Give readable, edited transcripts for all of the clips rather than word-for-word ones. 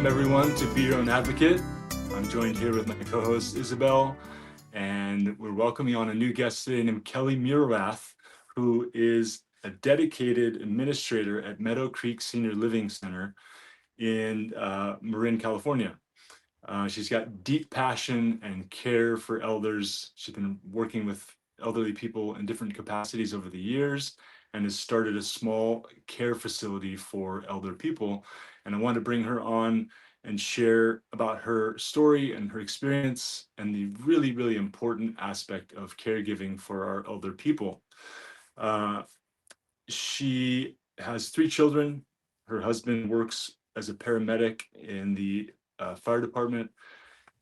Welcome everyone to Be Your Own Advocate. I'm joined here with my co-host Isabel, and we're welcoming on a new guest today named Kelly McGrath, who is a dedicated administrator at Meadow Creek Senior Living Center in Marin, California. She's got deep passion and care for elders. She's been working with elderly people in different capacities over the years and has started a small care facility for elder people. And I want to bring her on and share about her story and her experience and the really, really important aspect of caregiving for our elder people. She has 3 children. Her husband works as a paramedic in the fire department.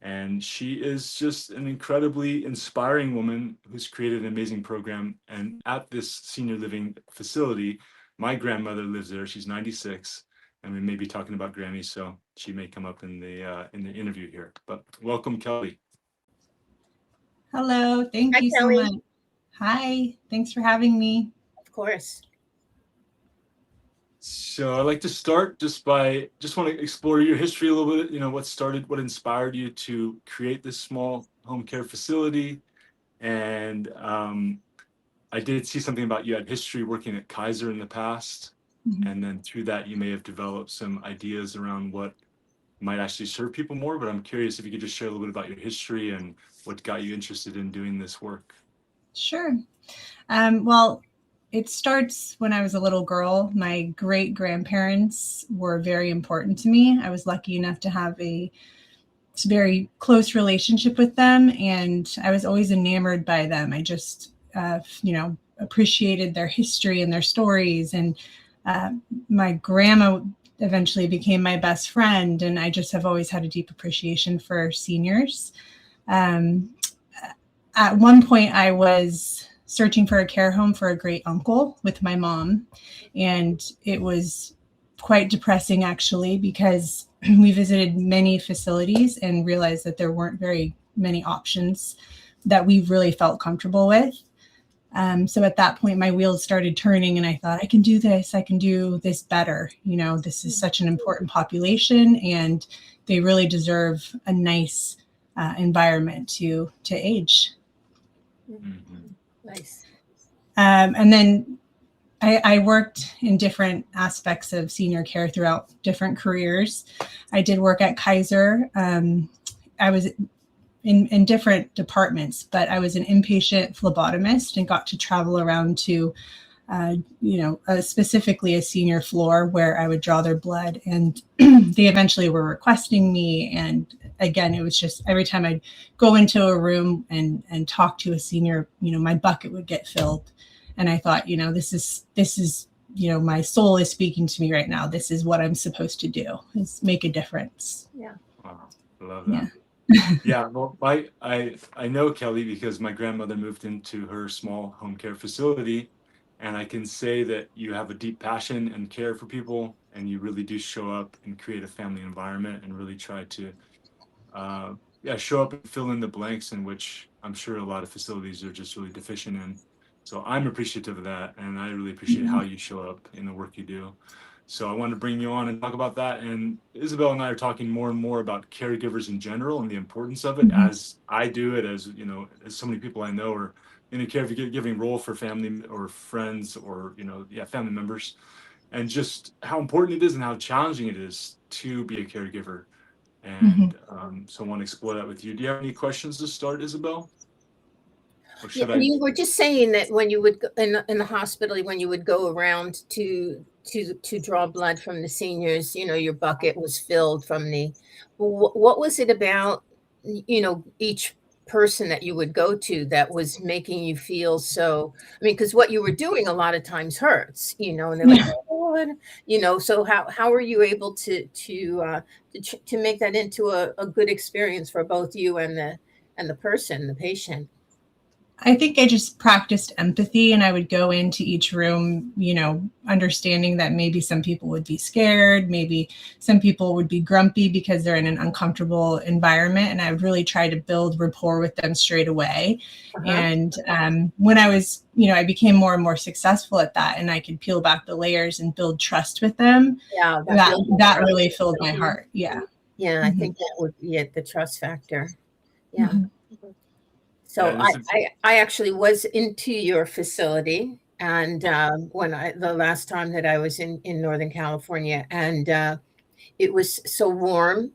And she is just an incredibly inspiring woman who's created an amazing program. And at this senior living facility, my grandmother lives there. She's 96, and we may be talking about Grammy, so she may come up in the interview here. But welcome, Kelly. Hello, thank you Kelly. so much. Hi, thanks for having me. Of course. So I'd like to start just want to explore your history a little bit, what inspired you to create this small home care facility. And I did see something about you had history working at Kaiser in the past. Mm-hmm. And then through that, you may have developed some ideas around what might actually serve people more. But I'm curious if you could just share a little bit about your history and what got you interested in doing this work. Sure. Well, it starts when I was a little girl. My great-grandparents were very important to me. I was lucky enough to have a very close relationship with them, and I was always enamored by them. I just, appreciated their history and their stories. And my grandma eventually became my best friend, and I just have always had a deep appreciation for seniors. At one point, I was searching for a care home for a great uncle with my mom. And it was quite depressing, actually, because we visited many facilities and realized that there weren't very many options that we really felt comfortable with. So at that point, my wheels started turning and I thought, I can do this better. This is such an important population and they really deserve a nice environment to age. Mm-hmm. Nice. And then I worked in different aspects of senior care throughout different careers. I did work at Kaiser. I was in different departments, but I was an inpatient phlebotomist and got to travel around to, specifically a senior floor where I would draw their blood, and they eventually were requesting me. And again, it was just every time I'd go into a room and talk to a senior, my bucket would get filled. And I thought, this is, my soul is speaking to me right now. This is what I'm supposed to do, is make a difference. Yeah. Wow. I love that. Yeah. Yeah. Well, I know Kelly because my grandmother moved into her small home care facility. And I can say that you have a deep passion and care for people, and you really do show up and create a family environment and really try to show up and fill in the blanks in which I'm sure a lot of facilities are just really deficient in. So I'm appreciative of that, and I really appreciate how you show up in the work you do. So I want to bring you on and talk about that. And Isabel and I are talking more and more about caregivers in general and the importance of it, as I do it, as as so many people I know are in a caregiving role for family or friends or family members, and just how important it is and how challenging it is to be a caregiver. And so I want to explore that with you. Do you have any questions to start, Isabel? Or should I? You were just saying that when you would go in the hospital, when you would go around to draw blood from the seniors, your bucket was filled from what was it about, each person that you would go to that was making you feel so, because what you were doing a lot of times hurts, and they're like, oh, so how are you able to make that into a good experience for both you and the person, the patient? I think I just practiced empathy, and I would go into each room, understanding that maybe some people would be scared, maybe some people would be grumpy because they're in an uncomfortable environment. And I would really try to build rapport with them straight away. And when I was, I became more and more successful at that, and I could peel back the layers and build trust with them. Yeah, that really filled my heart. Yeah. Yeah, I think that would be it, the trust factor. Yeah. Mhm. So Yeah, it's I actually was into your facility, and the last time that I was in Northern California, and it was so warm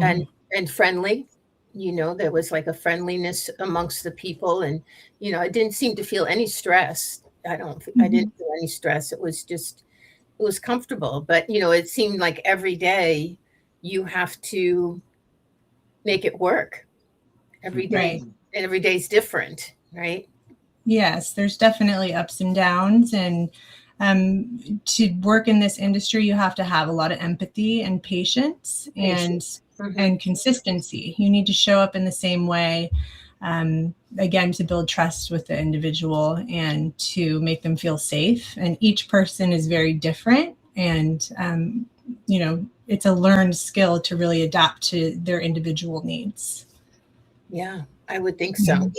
and Mhm. and friendly. There was like a friendliness amongst the people, and I didn't seem to feel any stress. I Mhm. didn't feel any stress. It was comfortable, but it seemed like every day you have to make it work every day. Right. And every day's different, right? Yes, there's definitely ups and downs. And to work in this industry, you have to have a lot of empathy and patience Patient. and Hmm. and consistency. You need to show up in the same way, again, to build trust with the individual and to make them feel safe. And each person is very different. And, it's a learned skill to really adapt to their individual needs. Yeah, I would think so.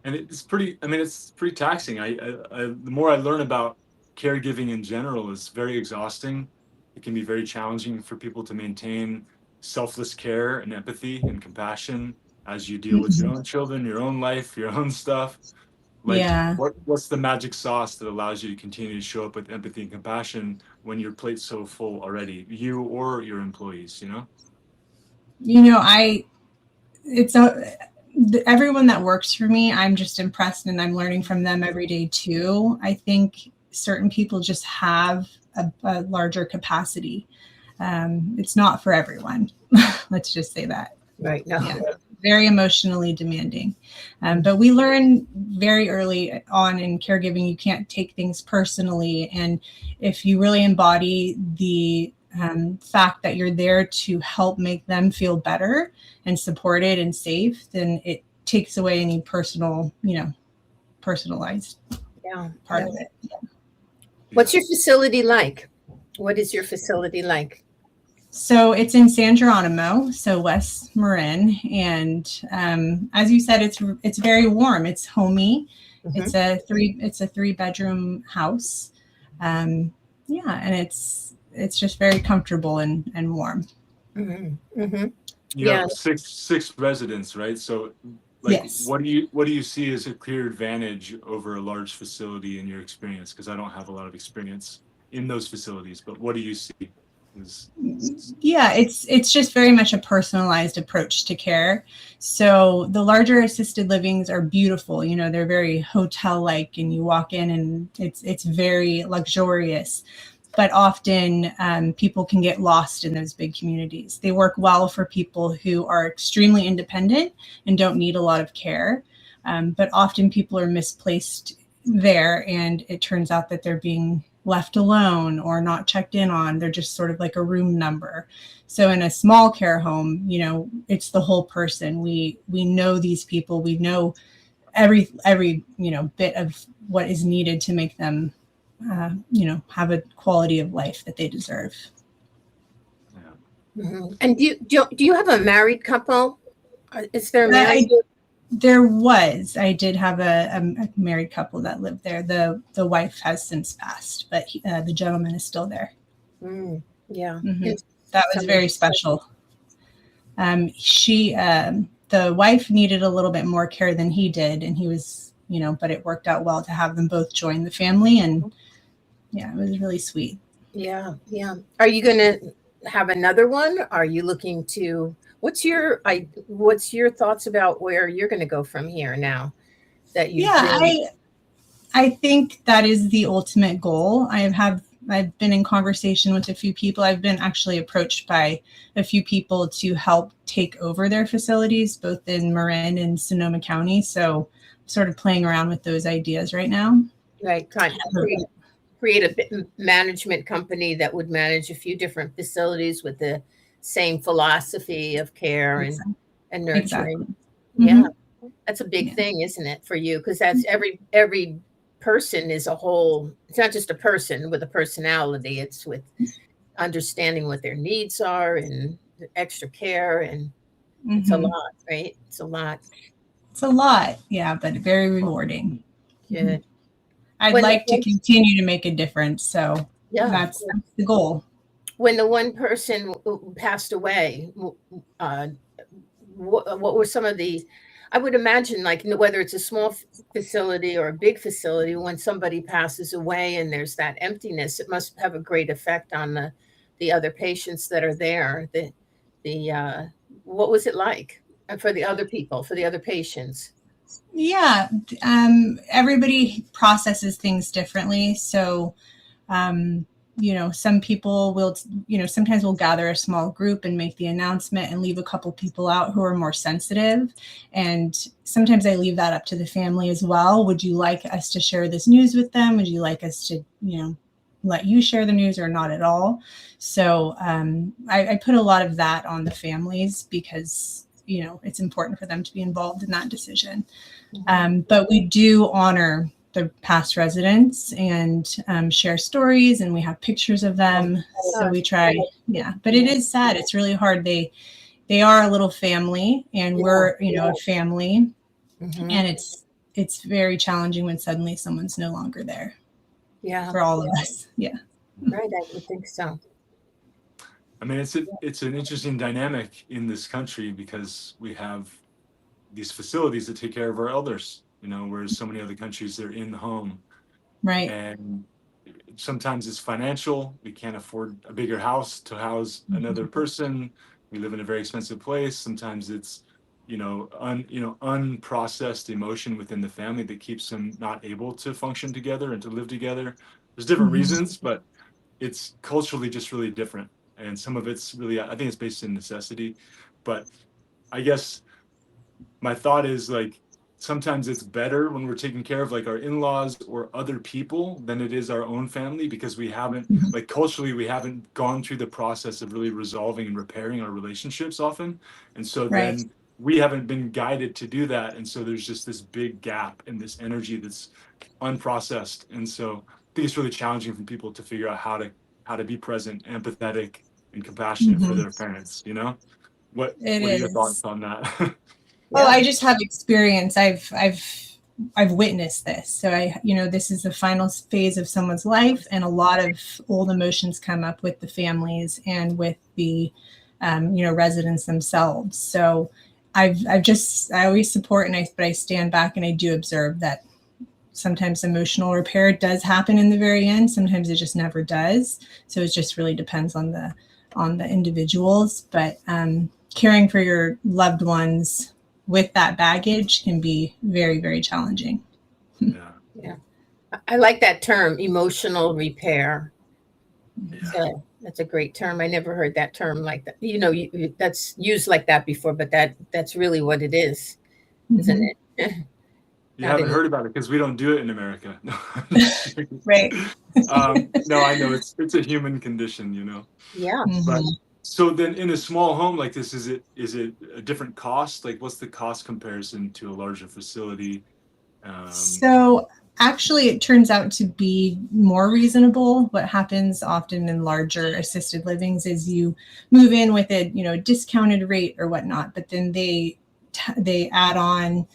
and it's pretty. I mean, it's pretty taxing. The more I learn about caregiving in general, is very exhausting. It can be very challenging for people to maintain selfless care and empathy and compassion as you deal with your own children, your own life, your own stuff. Like, Yeah. what's the magic sauce that allows you to continue to show up with empathy and compassion when your plate's so full already, you or your employees? I it's a everyone that works for me, I'm just impressed and I'm learning from them every day too. I think certain people just have a larger capacity. It's not for everyone. Let's just say that. Right. No. Yeah, very emotionally demanding. But we learn very early on in caregiving, you can't take things personally. And if you really embody the fact that you're there to help make them feel better and supported and safe, then it takes away any personalized Yeah. part Yeah. of it. What's your facility like? What is your facility like? So it's in San Geronimo, so West Marin, and as you said, it's very warm. It's homey. Mhm. It's a 3-bedroom house. Yeah, and it's just very comfortable and warm. Mhm. Mhm. You Yeah. have six residents, right? So, like, Yes. what do you see as a clear advantage over a large facility in your experience? Because I don't have a lot of experience in those facilities, but what do you see? Yeah, it's just very much a personalized approach to care. So the larger assisted livings are beautiful. They're very hotel-like, and you walk in and it's very luxurious. But often people can get lost in those big communities. They work well for people who are extremely independent and don't need a lot of care. But often people are misplaced there, and it turns out that they're being left alone or not checked in on. They're just sort of like a room number. So in a small care home, it's the whole person. We know these people. We know every bit of what is needed to make them have a quality of life that they deserve. Yeah. Mhm. And do you have a married couple? Is there a married? I did have a married couple that lived there. The wife has since passed, but the gentleman is still there. Yeah. Mm-hmm. That was very special. The wife needed a little bit more care than he did, and he was, but it worked out well to have them both join the family, and yeah, it was really sweet. Yeah. Yeah. Are you going to have another one? Are you looking to? What's your thoughts about where you're going to go from here now that you've Yeah, been? I think that is the ultimate goal. I've been in conversation with a few people. I've been actually approached by a few people to help take over their facilities, both in Marin and Sonoma County. So sort of playing around with those ideas right now. Right, trying to create a management company that would manage a few different facilities with the same philosophy of care and nurturing. Exactly. Yeah, Mm-hmm. that's a big Yeah. thing, isn't it, for you? Because that's every person is a whole. It's not just a person with a personality. It's with understanding what their needs are and the extra care, and it's a Mm-hmm. lot, right? It's a lot. It's a lot, yeah, but very rewarding. Good. I'd like to continue to make a difference. So Yeah. that's the goal. when the one person passed away, what were some of the, I would imagine, like, whether it's a small facility or a big facility, when somebody passes away and there's that emptiness, it must have a great effect on the other patients that are there. What was it like for the other people, for the other patients? Yeah, everybody processes things differently. So, some people will, sometimes we'll gather a small group and make the announcement and leave a couple people out who are more sensitive. And sometimes I leave that up to the family as well. Would you like us to share this news with them? Would you like us to, let you share the news or not at all? So I put a lot of that on the families because, it's important for them to be involved in that decision. But we do honor the past residents and share stories, and we have pictures of them. So we try, but it is sad. It's really hard. They are a little family, and we're, a family, and it's very challenging when suddenly someone's no longer there. Yeah. For all of us. Yeah. Right. I would think so. I mean, it's an interesting dynamic in this country because we have these facilities that take care of our elders, whereas so many other countries, they're in the home. Right. And sometimes it's financial. We can't afford a bigger house to house another person. We live in a very expensive place. Sometimes it's, unprocessed emotion within the family that keeps them not able to function together and to live together. There's different reasons, but it's culturally just really different. And some of it's really, I think it's based in necessity. But I guess my thought is, like, sometimes it's better when we're taking care of like our in-laws or other people than it is our own family, because we haven't, like, culturally, we haven't gone through the process of really resolving and repairing our relationships often. And so then we haven't been guided to do that. And so there's just this big gap in this energy that's unprocessed. And so I think it's really challenging for people to figure out how to be present, empathetic, and compassionate for their parents. What are your thoughts on that? Well, I just have experience. I've witnessed this. So this is the final phase of someone's life, and a lot of old emotions come up with the families and with the residents themselves. So I always support, but I stand back and I do observe that sometimes emotional repair does happen in the very end. Sometimes it just never does. So it just really depends on the individuals. But caring for your loved ones with that baggage can be very, very challenging. Yeah. I like that term, emotional repair. Yeah. That's a great term. I never heard that term like that. That's used like that before, but that's really what it is, isn't it? You haven't heard about it because we don't do it in America. Right. No, I know it's a human condition, Yeah. But so then in a small home like this, is it a different cost? Like, what's the cost comparison to a larger facility? So actually, it turns out to be more reasonable. What happens often in larger assisted livings is you move in with a discounted rate or whatnot, but then they add on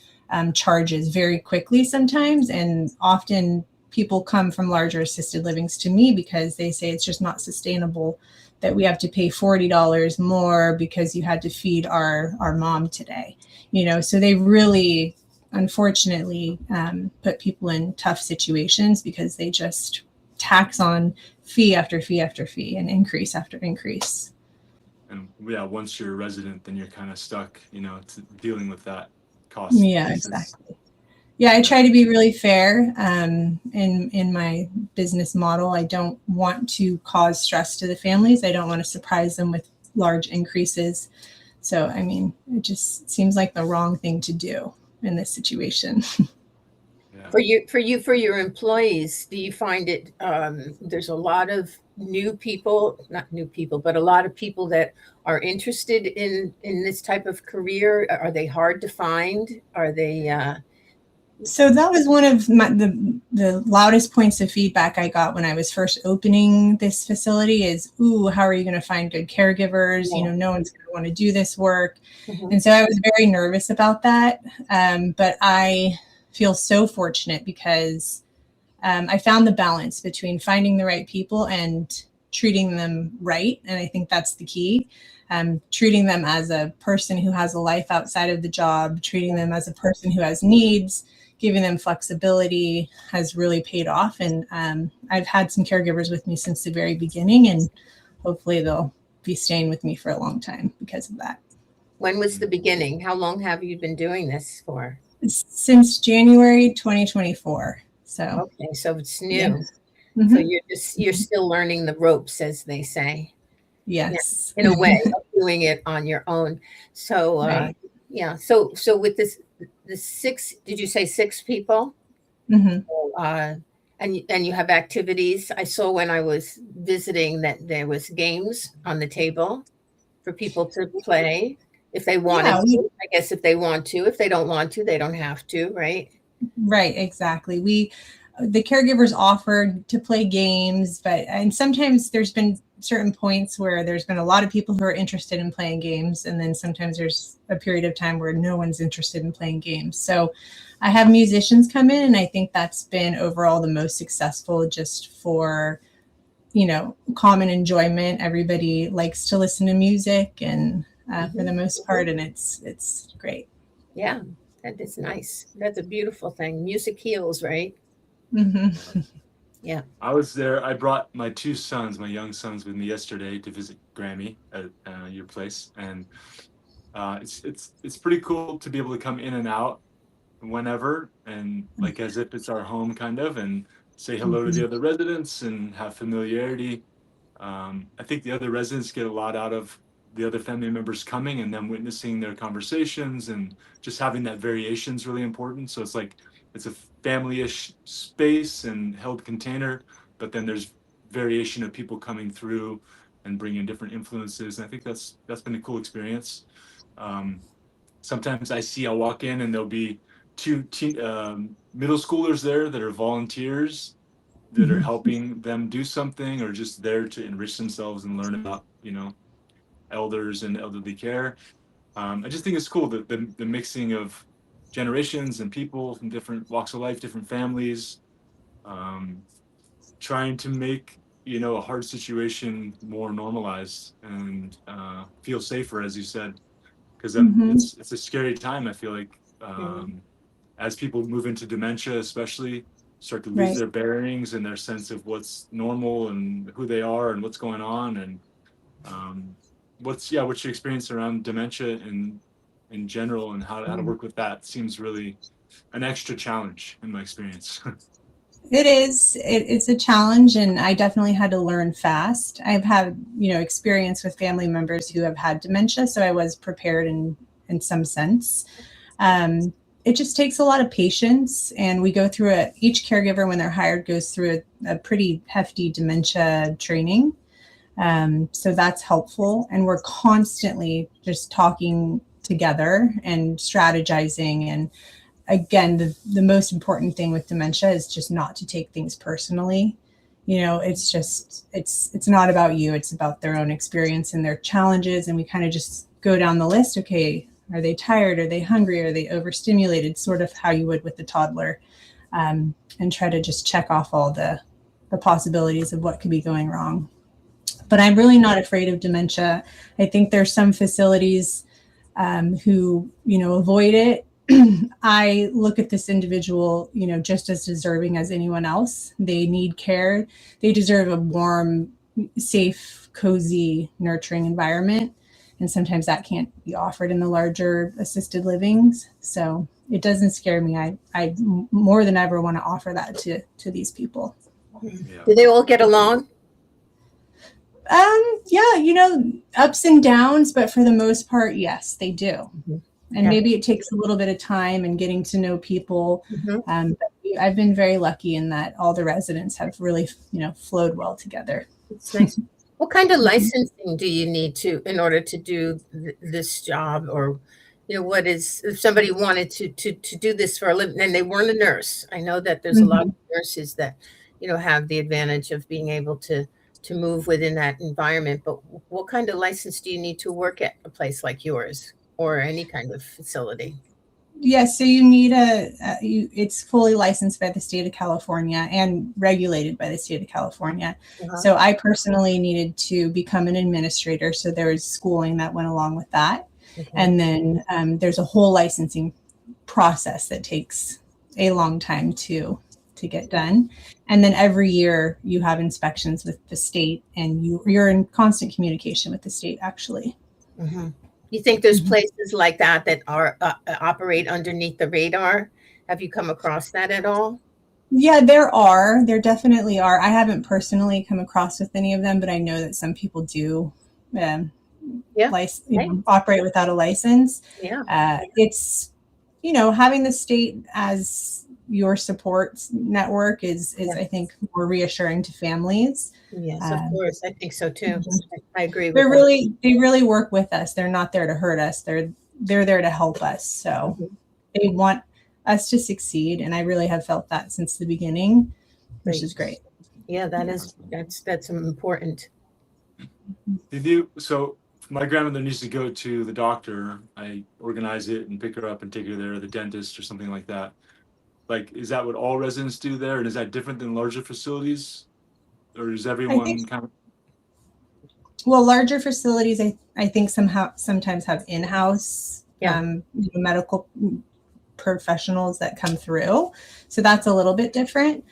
charges very quickly sometimes, and often people come from larger assisted livings to me because they say it's just not sustainable that we have to pay $40 more because you had to feed our mom today. So they really, unfortunately, put people in tough situations because they just tax on fee after fee after fee and increase after increase. And once you're a resident, then you're kind of stuck, to dealing with that cost. Yeah, exactly. Yeah, I try to be really fair in my business model. I don't want to cause stress to the families. I don't want to surprise them with large increases. So, it just seems like the wrong thing to do in this situation. Yeah. For your employees, do you find it, there's a lot of not new people, but a lot of people that are interested in this type of career? Are they hard to find? Are they... So that was one of the loudest points of feedback I got when I was first opening this facility is, how are you going to find good caregivers? No one's going to want to do this work. And so I was very nervous about that. But I feel so fortunate because I found the balance between finding the right people and treating them right. And I think that's the key. Treating them as a person who has a life outside of the job, treating them as a person who has needs, giving them flexibility has really paid off. And I've had some caregivers with me since the very beginning, and hopefully they'll be staying with me for a long time because of that. When was the beginning? How long have you been doing this for? Since January 2024. So okay, so it's new. Yeah. So Mm-hmm. you're still learning the ropes, as they say. Yes. In a way of doing it on your own. So Right. yeah. So with the 6, did you say 6 people? Mm-hmm. And you have activities. I saw when I was visiting that there was games on the table for people to play if they wanted Yeah, to. I guess if they want to. If they don't want to, they don't have to, right? Right, exactly. The caregivers offered to play games, and sometimes there's been certain points where there's been a lot of people who are interested in playing games, and then sometimes there's a period of time where no one's interested in playing games. So I have musicians come in, and I think that's been overall the most successful, just for, common enjoyment. Everybody likes to listen to music, and for the most part, and it's great. Yeah, that is nice. That's a beautiful thing. Music heals, right? Mm-hmm. Yeah. I was there. I brought my 2 sons, my young sons, with me yesterday to visit Grammy at your place, and it's pretty cool to be able to come in and out whenever, and like as if it's our home, kind of, and say hello to the other residents and have familiarity. I think the other residents get a lot out of the other family members coming and them witnessing their conversations, and just having that variation is really important. So it's a family-ish space and held container, but then there's variation of people coming through and bringing different influences. And I think that's been a cool experience. Um, Sometimes I'll walk in and there'll be 2 middle schoolers there that are volunteers that are helping them do something, or just there to enrich themselves and learn about, elders and elderly care. I just think it's cool that the mixing of generations and people from different walks of life, different families, um, trying to make, a hard situation more normalized and feel safer, as you said, because Mm-hmm. it's a scary time. I feel like as people move into dementia, especially, start to lose Right. their bearings and their sense of what's normal and who they are and what's going on, and what's your experience around dementia in general, and how to work with that seems really an extra challenge in my experience. It is. It's a challenge, and I definitely had to learn fast. I've had, experience with family members who have had dementia, so I was prepared in some sense. It just takes a lot of patience, and we go through each caregiver when they're hired goes through a pretty hefty dementia training. So that's helpful, and we're constantly just talking together and strategizing. And again, the most important thing with dementia is just not to take things personally. It's not about you. It's about their own experience and their challenges. And we kind of just go down the list. Okay, are they tired? Are they hungry? Are they overstimulated? Sort of how you would with the toddler, and try to just check off all the possibilities of what could be going wrong. But I'm really not afraid of dementia. I think there's some facilities who, avoid it. I look at this individual, just as deserving as anyone else. They need care. They deserve a warm, safe, cozy, nurturing environment. And sometimes that can't be offered in the larger assisted livings. So it doesn't scare me. I more than ever want to offer that to these people. Yeah. Do they all get along? Yeah, ups and downs, but for the most part, yes, they do. Mm-hmm. And Yeah. maybe it takes a little bit of time and getting to know people. Mm-hmm. But I've been very lucky in that all the residents have really, flowed well together. It's nice. What kind of licensing do you need in order to do this job? Or, what is, if somebody wanted to do this for a living and they weren't a nurse? I know that there's a lot of nurses that, have the advantage of being able to move within that environment. But what kind of license do you need to work at a place like yours or any kind of facility? Yes, so you need it's fully licensed by the state of California and regulated by the state of California. Uh-huh. So I personally needed to become an administrator. So there was schooling that went along with that. Okay. And then there's a whole licensing process that takes a long time to get done. And then every year you have inspections with the state, and you're in constant communication with the state, actually. Mm-hmm. You think there's places like that are operate underneath the radar? Have you come across that at all? Yeah, there definitely are. I haven't personally come across with any of them, but I know that some people do operate without a license. Yeah. It's, having the state as your support network is I think more reassuring to families. Yes, of course. I think so too. I agree with they really work with us. They're not there to hurt us. They're there to help us. So they want us to succeed. And I really have felt that since the beginning, which is great. Yeah, that's important. So my grandmother needs to go to the doctor. I organize it and pick her up and take her there to the dentist or something like that. Like, is that what all residents do there? And is that different than larger facilities? Or is everyone Well, larger facilities, I think sometimes have in-house medical professionals that come through. So that's a little bit different.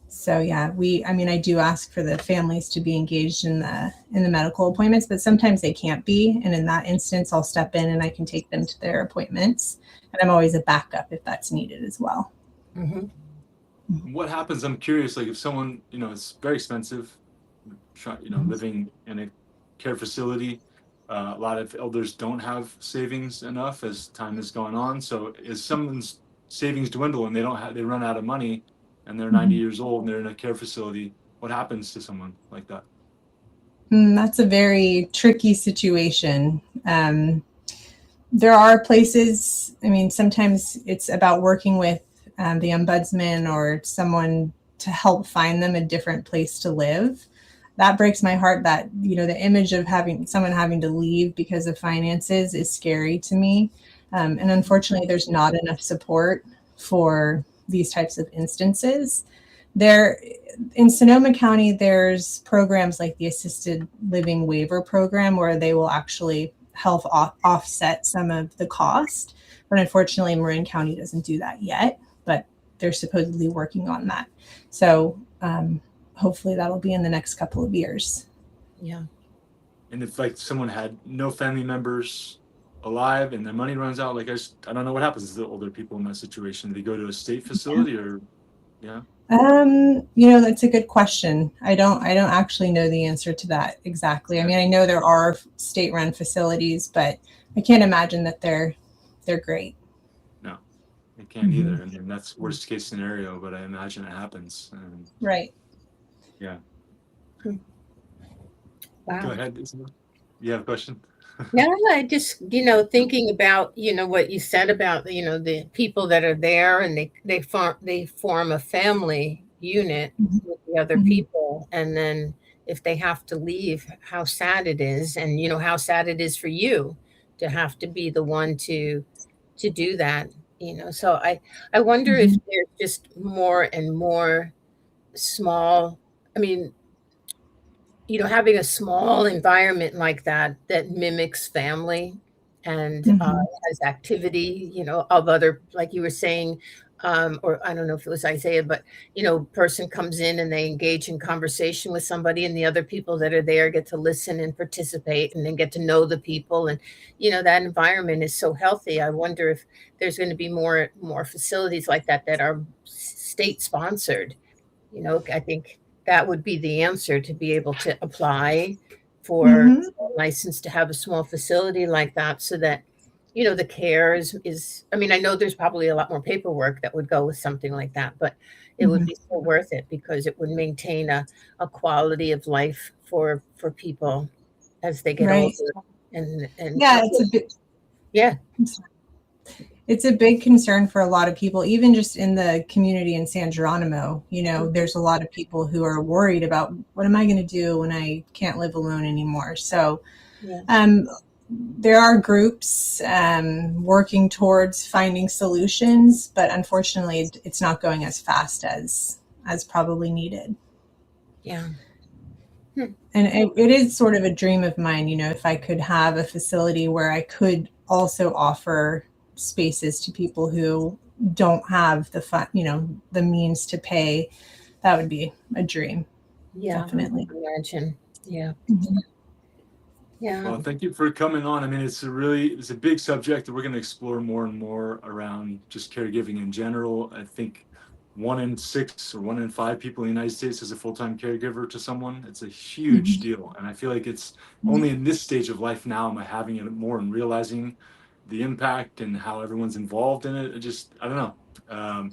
So yeah, I do ask for the families to be engaged in the medical appointments, but sometimes they can't be. And in that instance, I'll step in and I can take them to their appointments. And I'm always a backup if that's needed as well. Mm-hmm. What happens? I'm curious, like if someone, it's very expensive, living in a care facility. A lot of elders don't have savings enough as time has gone on. So as someone's savings dwindle and they run out of money and they're 90 years old and they're in a care facility, what happens to someone like that? That's a very tricky situation. There are places, sometimes it's about working with the ombudsman or someone to help find them a different place to live. That breaks my heart that, the image of someone having to leave because of finances is scary to me. And unfortunately, there's not enough support for these types of instances. In Sonoma County, there's programs like the Assisted Living Waiver Program where they will actually help offset some of the cost. But unfortunately, Marin County doesn't do that yet, but they're supposedly working on that. So hopefully that'll be in the next couple of years. Yeah. And if someone had no family members alive and their money runs out, I don't know what happens to the older people in that situation. Do they go to a state facility or that's a good question. I don't actually know the answer to that exactly. I know there are state-run facilities, but I can't imagine that they're great. No, I can't either. That's worst case scenario, but I imagine it happens. Right. Yeah. Wow. Go ahead, Isabel. You have a question? No, I just, thinking about, what you said about, the people that are there and they form a family unit with the other people. And then if they have to leave, how sad it is. And, how sad it is for you to have to be the one to do that, So I wonder if there's just more and more small, having a small environment like that mimics family and has activity, of other, like you were saying, or I don't know if it was Isaiah, but, person comes in and they engage in conversation with somebody and the other people that are there get to listen and participate and then get to know the people. And, that environment is so healthy. I wonder if there's going to be more facilities like that are state sponsored. I think that would be the answer, to be able to apply for a license to have a small facility like that, so that, the care is, I know there's probably a lot more paperwork that would go with something like that, but it would be so worth it because it would maintain a quality of life for people as they get older. And yeah, it's a big concern for a lot of people, even just in the community in San Geronimo. There's a lot of people who are worried about, what am I going to do when I can't live alone anymore? So there are groups working towards finding solutions, but unfortunately it's not going as fast as probably needed. Yeah. And it is sort of a dream of mine, if I could have a facility where I could also offer spaces to people who don't have the fun, the means to pay. That would be a dream. Yeah. Definitely. I can imagine. Yeah. Mm-hmm. Yeah. Well, thank you for coming on. I mean, it's a big subject that we're going to explore more and more around just caregiving in general. I think 1 in 6 or 1 in 5 people in the United States is a full-time caregiver to someone. It's a huge deal. And I feel like it's only in this stage of life now am I having it more and realizing the impact and how everyone's involved in it. I don't know.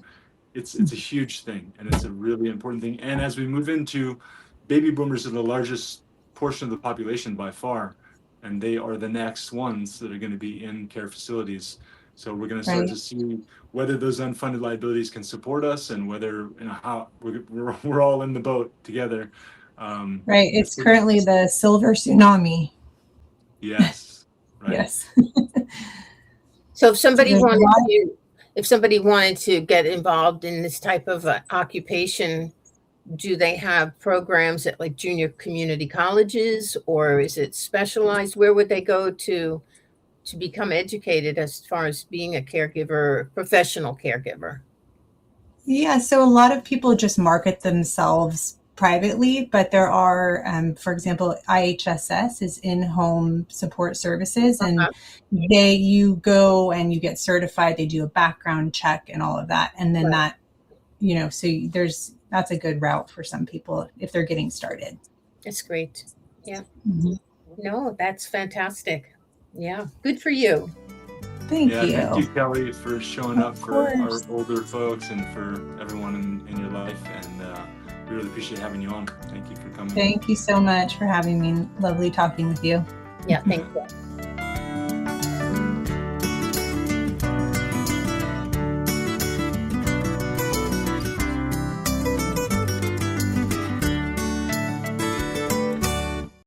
It's a huge thing, and it's a really important thing. And as we move into baby boomers are the largest portion of the population by far, and they are the next ones that are going to be in care facilities. So we're going to start to see whether those unfunded liabilities can support us, and whether how we're all in the boat together. Right. It's currently the silver tsunami. Yes. Right. Yes. So if somebody wanted to get involved in this type of occupation, do they have programs at like junior community colleges, or is it specialized? Where would they go to become educated as far as being a caregiver, professional caregiver? Yeah, so a lot of people just market themselves privately, but there are, for example, IHSS is in-home support services, and you go and you get certified. They do a background check and all of that, and then that's a good route for some people if they're getting started. That's great. Yeah. Mm-hmm. No, that's fantastic. Yeah, good for you. Thank you. Thank you, Kelly, for showing up for our older folks and for everyone in your life. And we really appreciate having you on. Thank you for coming. Thank you so much for having me. Lovely talking with you. Yeah, thank you.